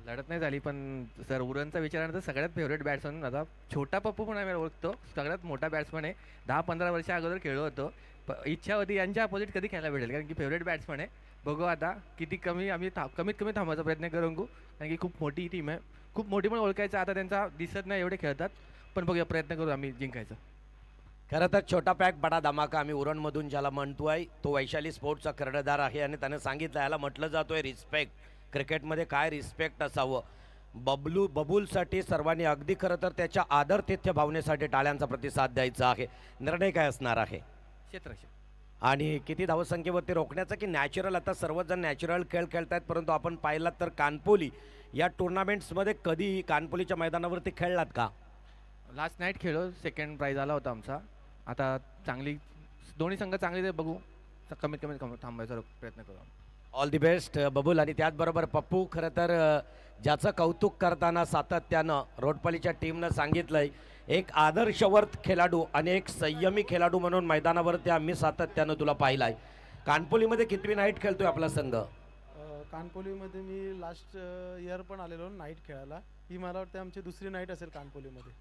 लढत नाही झाली पण सर उरणचा विचार तर सगळ्यात फेवरेट बॅट्समन आता छोटा पप्पू पण आम्ही ओळखतो. सगळ्यात मोठा बॅट्समन आहे. 10-15 वर्षा अगोदर खेळलो होतो. इच्छा होती यांच्या अपोजिट कधी खेळायला भेटेल कारण की फेवरेट बॅट्समन आहे. बघू आता किती कमी आम्ही कमीत कमी थांबवायचा प्रयत्न करू कारण की खूप मोठी टीम आहे. खूप मोठी पण ओळखायचं आता त्यांचा दिसत नाही एवढे खेळतात पण बघूया प्रयत्न करू आम्ही जिंकायचं. खरं तर छोटा पॅक बडा धमाका आम्ही उरणमधून ज्याला म्हणतोय तो वैशाली स्पोर्ट्सचा कर्णधार आहे आणि त्याने सांगितलं याला म्हटलं जातोय रिस्पेक्ट. क्रिकेटमध्ये काय रिस्पेक्ट असावं. बबूलसाठी सर्वांनी अगदी खरं तर त्याच्या आदरातिथ्य भावनेसाठी टाळ्यांचा प्रतिसाद द्यायचा आहे. निर्णय काय असणार आहे? क्षेत्ररक्षक आणि किती धावसंख्येवरती रोखण्याचा की नॅचरल. आता सर्वजण नॅचरल खेळ खेळतायत परंतु आपण पाहिलात तर कानपोली या टुर्नामेंट्समध्ये कधी कानपोलीच्या मैदानावरती खेळलात का? लास्ट नाईट खेळलो. सेकंड प्राइज आला होता आमचा. आता चांगली दोन्ही संघ चांगले ते बघू कमीत कमी थांबायचा प्रयत्न करू. ऑल दी बेस्ट बबूल. आणि त्याचबरोबर पप्पू, खरं तर ज्याचं कौतुक करताना सातत्यानं रोडपालीच्या टीमनं सांगितलंय, एक आदर्शवर्त खेळाडू आणि एक संयमी खेळाडू म्हणून मैदानावरती आम्ही सातत्यानं तुला पाहिलाय. कानपोलीमध्ये कितवी नाईट खेळतोय आपला संघ? कानपोलीमध्ये मी लास्ट इयर पण आलेलो नाईट खेळायला. ही मला वाटतं आमची दुसरी नाईट असेल कानपोलीमध्ये.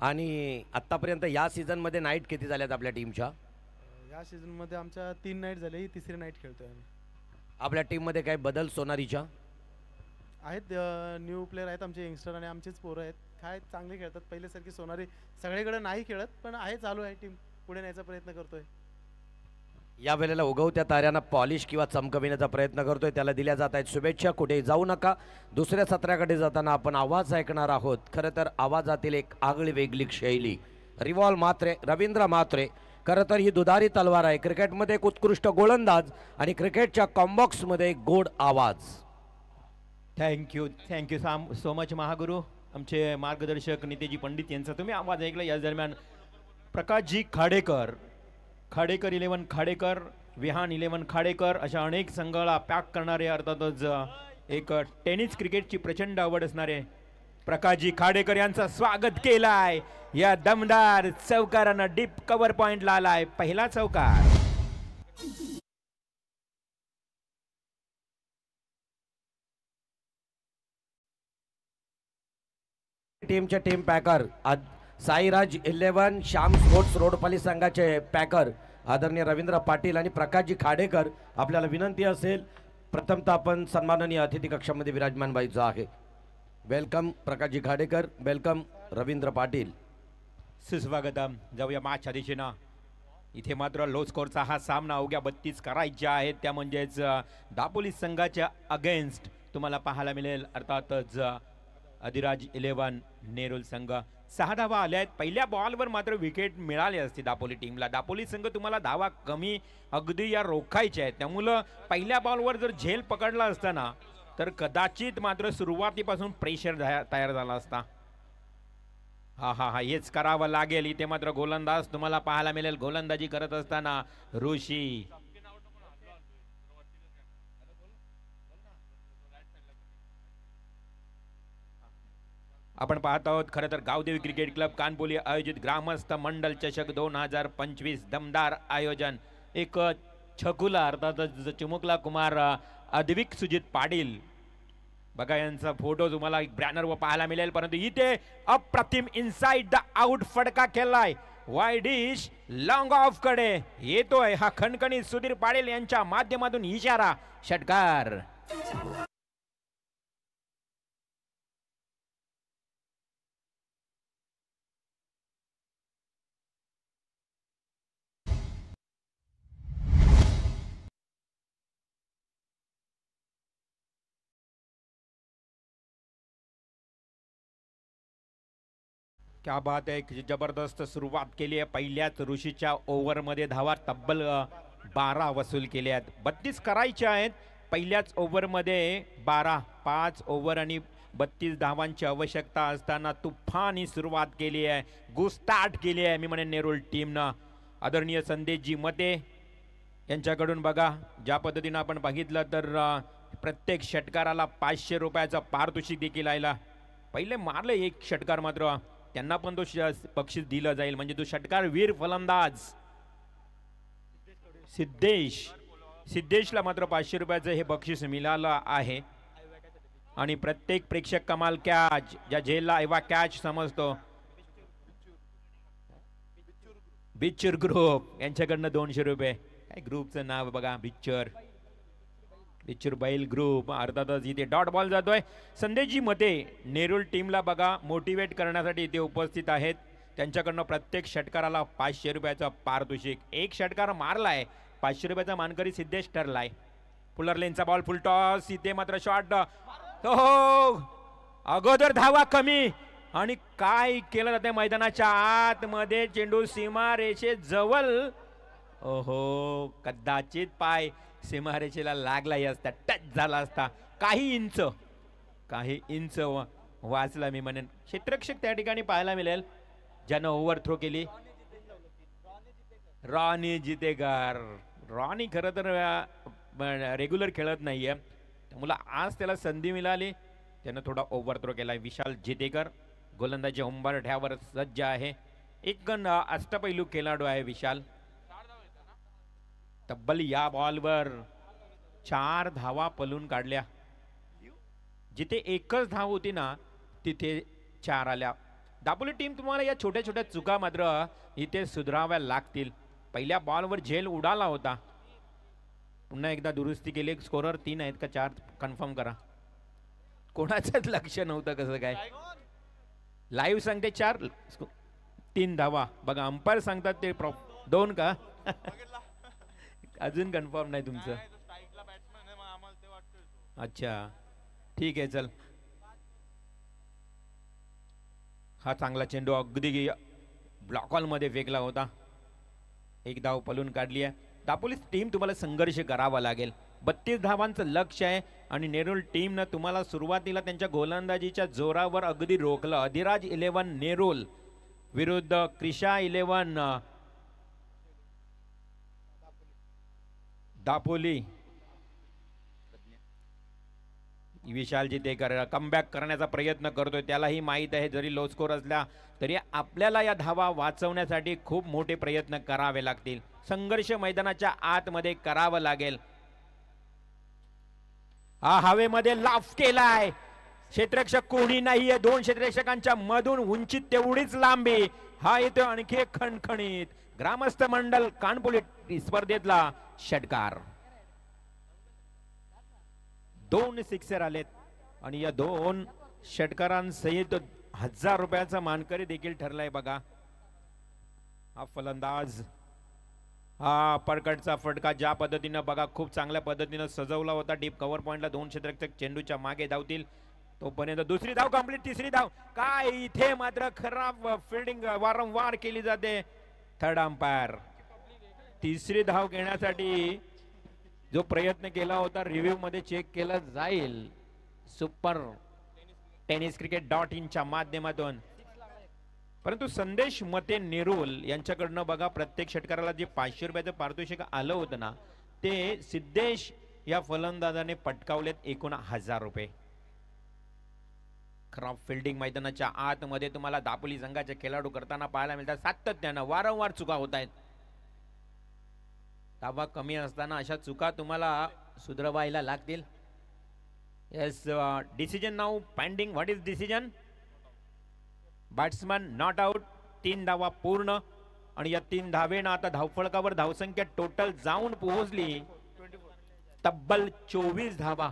आणि आत्तापर्यंत या सीझनमध्ये नाईट किती झाल्यात आपल्या टीमच्या? या सीझनमध्ये आमच्या 3 नाईट झाले, ही तिसरी नाईट खेळतोय आम्ही. आपल्या टीममध्ये काही बदल सोनारीच्या आहेत? न्यू प्लेयर आहेत आमचे यंगस्टर आणि आमचेच पोरं आहेत. काय चांगले खेळतात. पहिल्यासारखी सोनारी सगळीकडे नाही खेळत, पण आहे, चालू आहे, टीम पुढे न्यायचा प्रयत्न करतोय. या वेळेला उगवत्या ताऱ्यांना पॉलिश किंवा चमकविण्याचा प्रयत्न करतोय, त्याला दिल्या जात आहेत शुभेच्छा. कुठे जाऊ नका. दुसऱ्या सत्राकडे जाताना आपण आवाज ऐकणार आहोत. खरं तर आवाजातील एक आगळी वेगळी शैली. रिव्हॉल्व म्हात्रे, रवींद्र म्हात्रे, खरं तर ही दुधारी तलवार आहे. क्रिकेटमध्ये एक उत्कृष्ट गोलंदाज आणि क्रिकेटच्या कॉम्बॉक्समध्ये एक गोड आवाज. थँक्यू सो मच महागुरु, आमचे मार्गदर्शक नितेजी पंडित यांचा तुम्ही आवाज ऐकला. या दरम्यान प्रकाशजी खाडेकर, खाडेकर 11 खाडेकर, विहान 11 खाडेकर अशा अनेक संघाला पॅक करणारे, अर्थातच एक टेनिस क्रिकेटची प्रचंड आवड असणारे प्रकाशजी खाडेकर यांचं स्वागत केलाय. या दमदार चौकारानं डीप कव्हर पॉइंटला आलाय पहिला चौकार. टीमचे team packer Sairaj 11, Shyam sports Rodpali संघाचे पॅकर आदरणीय रवींद्र पाटील आणि प्रकाशजी खाडेकर. आपल्याला विनंती असेल, प्रथमतः आपण सन्माननीय अतिथी कक्षामध्ये विराजमान व्हायचं आहे. Welcome Prakashji Khadekar, welcome Ravindra Patil. सुस्वागतम. जाऊया मॅचच्या दिशेनं. इथे मात्र लो स्कोरचा हा सामना अवघ्या 32 करायच्या आहेत, त्या म्हणजेच दापोली संघाच्या अगेन्स्ट तुम्हाला पाहायला मिळेल. अर्थातच अधिराज 11 नेरुल संघ. 6 धावा आल्या आहेत. पहिल्या बॉलवर मात्र विकेट मिळाली असती दापोली टीमला. दापोली संघ तुम्हाला धावा कमी अगदी या रोखायच्या आहेत, त्यामुळं पहिल्या बॉलवर जर झेल पकडला असताना तर कदाचित मात्र सुरुवातीपासून प्रेशर तयार झाला असता. हा हेच करावं लागेल. इथे मात्र गोलंदाज तुम्हाला पाहायला मिळेल. गोलंदाजी करत असताना ऋषी. आपण पाहत आहोत खरं तर गावदेवी क्रिकेट क्लब कानपोली आयोजित ग्रामस्थ मंडल चषक 2025 दमदार आयोजन. एक छकुला अर्थातच चिमुकला कुमार अद्विक सुजित पाटील बघा यांचा फोटो तुम्हाला बॅनरवर पाहायला मिळेल. परंतु इथे अप्रतिम इनसाइड द आउट फटका केलाय. वाईडिश लॉंग ऑफ कडे येतोय हा खणखणीत सुधीर पाटील यांच्या माध्यमातून इशारा षटकार. क्या बात आहे. एक जबरदस्त सुरुवात केली आहे. पहिल्याच ऋषीच्या ओव्हरमध्ये धावा तब्बल 12 वसूल केल्या आहेत. 32 करायच्या आहेत पहिल्याच ओव्हरमध्ये. 12 5 ओव्हर आणि 32 धावांची आवश्यकता असताना तुफानी सुरुवात केली आहे. गुस्ताट केली आहे मी म्हणेन नेरुल टीमनं. आदरणीय संदेशजी मते यांच्याकडून बघा ज्या पद्धतीनं आपण बघितलं तर प्रत्येक षटकाराला 500 रुपयाचा पारितोषिक देखील आला. पहिले मारले एक षटकार मात्र त्यांना पण तो बक्षीस दिलं जाईल. म्हणजे तो षटकार वीर फलंदाज सिद्धेशला मात्र 500 रुपयाचं हे बक्षीस मिळालं आहे. आणि प्रत्येक प्रेक्षक कमाल कॅच ज्या झेलला एवा कॅच समजतो बिच्चूर ग्रुप यांच्याकडनं 200 रुपये. काय ग्रुपचं नाव बघा, बिच्चूर बैल ग्रुप. अर्थातच इथे डॉट बॉल जातोय. संदेशजी मते नेरुल टीमला बघा मोटिवेट करण्यासाठी इथे उपस्थित आहेत. त्यांच्याकडनं प्रत्येक षटकाराला 500 रुपयाचा पारितोषिक. एक षटकार मारलाय 500 रुपयाचा मानकरी सिद्धेश ठरलाय. पुलर लेनचा बॉल फुल टॉस. इथे मात्र शॉट हो अगोदर धावा कमी आणि काय केलं जाते मैदानाच्या आतमध्ये चेंडू सीमा रेषे जवळ. ओहो कदाचित पाय सीमारेषेला लागलाही असता, टच झाला असता. काही इंच वाचला मी म्हणेन. क्षेत्ररक्षक त्या ठिकाणी पाहायला मिळेल ज्यानं ओव्हर थ्रो केली. रॉनी जितेकर. रॉनी खरं तर रेग्युलर खेळत नाहीये, त्यामुळे आज त्याला संधी मिळाली, त्यानं थोडा ओव्हरथ्रो केला. विशाल जितेकर गोलंदाजी उंबरठ्यावर सज्ज आहे. एक अष्टपैलू खेळाडू आहे विशाल. तब्बल या बॉलवर 4 धावा पलून काढल्या. जिथे एकच धाव होती ना तिथे 4 आल्या. दापोली टीम तुम्हाला या छोट्या छोट्या चुका मात्र इथे सुधाराव्या लागतील. पहिल्या बॉलवर झेल उडाला होता, पुन्हा एकदा दुरुस्ती केली. स्कोरर 3 आहेत का 4 कन्फर्म करा. कोणाचंच लक्ष नव्हतं कसं काय. लाईव्ह सांगते 3 धावा, बघा अंपायर सांगतात ते 2 का. अजून कन्फर्म नाही तुमचं. अच्छा ठीक आहे चल. हा चांगला चेंडू अगदी ब्लॉक हॉल मध्ये फेकला होता. 1 धाव पलून काढली आहे. दापोली टीम तुम्हाला संघर्ष करावा लागेल. 32 धावांचं लक्ष आहे आणि नेरूल टीमनं तुम्हाला सुरुवातीला त्यांच्या गोलंदाजीच्या जोरावर अगदी रोखलं. अधिराज 11 नेरूल विरुद्ध क्रिशा 11 दापोली. विशाल जितेकर कमबॅक करण्याचा प्रयत्न करतोय. त्यालाही माहित आहे जरी लो स्कोर असला तरी आपल्याला या धावा वाचवण्यासाठी खूप मोठे प्रयत्न करावे लागतील. संघर्ष मैदानाच्या आतमध्ये करावं लागेल. हा हवेमध्ये लाफ केलाय. क्षेत्ररक्षक कोणी नाहीये. 2 क्षेत्ररक्षकांच्या मधून उंची तेवढीच लांबी. हा येतो आणखी एक खणखणीत ग्रामस्थ मंडल कानपुली स्पर्धेतला षटकार. 2 सिक्सर आलेत आणि या 2 षटकारांसहित 1000 रुपयाचा मानकरी देखील ठरलाय. बघा हा फलंदाज, हा परकडचा फटका ज्या पद्धतीनं बघा खूप चांगल्या पद्धतीनं सजवला होता. डीप कव्हर पॉइंटला 2 क्षेत्ररक्षक चेंडूच्या मागे धावतील. तोपर्यंत दुसरी धाव कंप्लीट. तिसरी धाव काय इथे मात्र खराब फिल्डिंग वारंवार केली जाते. थर्ड अंपायर तिसरी धाव घेण्यासाठी जो प्रयत्न केला होता रिव्ह्यू मध्ये चेक केला जाईल. सुपर टेनिस क्रिकेट .in च्या माध्यमातून. परंतु संदेश मते नेरूल यांच्याकडनं बघा प्रत्येक षटकाराला जे 500 रुपयाचं पारितोषिक आलं होतं ना ते सिद्धेश या फलंदाजाने पटकावलेत एकूण 1000 रुपये. खराब फिल्डिंग मैदानाच्या आतमध्ये तुम्हाला दापोली संघाचे खेळाडू करताना पाहायला मिळतात. सातत्यानं वारंवार चुका होत आहेत. धावा कमी असताना अशा चुका तुम्हाला सुधारवायला लागतील. Yes decision now pending. What is decision? Batsman not out. 3 धावा पूर्ण आणि या 3 धावेनं आता धावफलकावर धावसंख्या टोटल जाऊन पोहोचली तब्बल 24 धावा.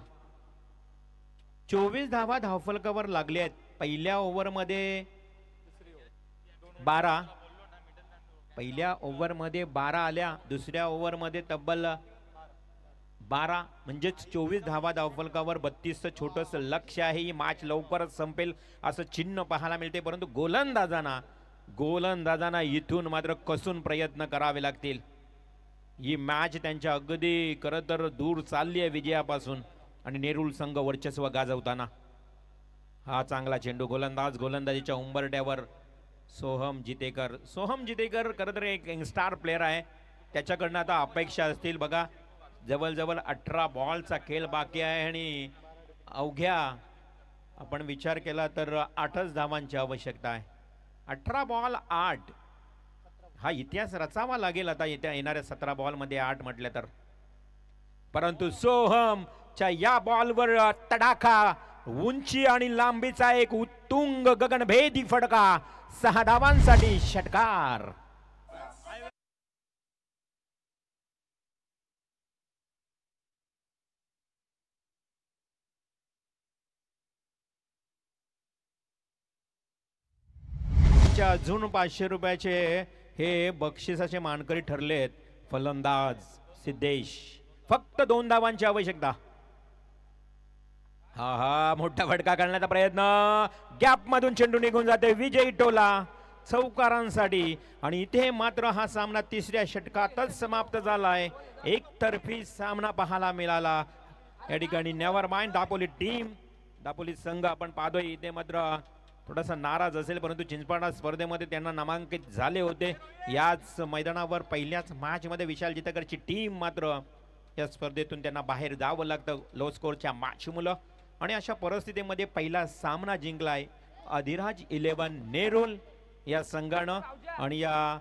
24 धावा धावफलकावर लागले आहेत. पहिल्या ओव्हरमध्ये 12, पहिल्या ओव्हरमध्ये 12 आल्या. दुसऱ्या ओव्हरमध्ये तब्बल 12 म्हणजेच 24 धावा धावफलकावर. 32चं छोटंसं लक्ष आहे. ही मॅच लवकरच संपेल असं चिन्ह पाहायला मिळते. परंतु गोलंदाजांना इथून मात्र कसून प्रयत्न करावे लागतील. ही मॅच त्यांच्या अगदी खरं तर दूर चालली आहे विजयापासून आणि नेरूल संघ वर्चस्व गाजवताना. हा चांगला चेंडू. गोलंदाजीच्या उंबरट्यावर सोहम जितेकर खरं तर एक स्टार प्लेयर आहे. त्याच्याकडनं आता अपेक्षा असतील. बघा जवळजवळ 18 बॉलचा खेळ बाकी आहे आणि अवघ्या आपण विचार केला तर 8च धावांची आवश्यकता आहे. 18 बॉल 8. हा इतिहास रचावा लागेल आता येणाऱ्या 17 बॉलमध्ये 8 म्हटले तर. परंतु सोहमच्या या बॉलवर तडाखा. उंची आणि लांबीचा एक उत्तुंग गगनभेदी फटका. 6 धावांसाठी षटकार. अजून 500 रुपयाचे हे बक्षिसाचे मानकरी ठरलेत फलंदाज सिद्धेश. फक्त 2 धावांची आवश्यकता. हा मोठा फटका करण्याचा प्रयत्न. गॅप मधून चेंडू निघून जाते. विजयी टोला चौकारांसाठी आणि इथे मात्र हा सामना 3ऱ्या षटकातच समाप्त झालाय. एकतर्फी सामना पाहायला मिळाला. या ठिकाणी नेव्हर माइंड दापोली संघ आपण पाहतोय इथे मात्र थोडासा नाराज असेल. परंतु चिंचपाडा स्पर्धेमध्ये त्यांना नामांकित झाले होते. याच मैदानावर पहिल्याच मॅच मध्ये विशाल जितेकरची टीम मात्र या स्पर्धेतून त्यांना बाहेर जावं लागतं लो स्कोरच्या मॅचमुळं आणि अशा परिस्थितीमध्ये पहिला सामना जिंकलाय अधिराज 11 नेरुल या संघानं आणि या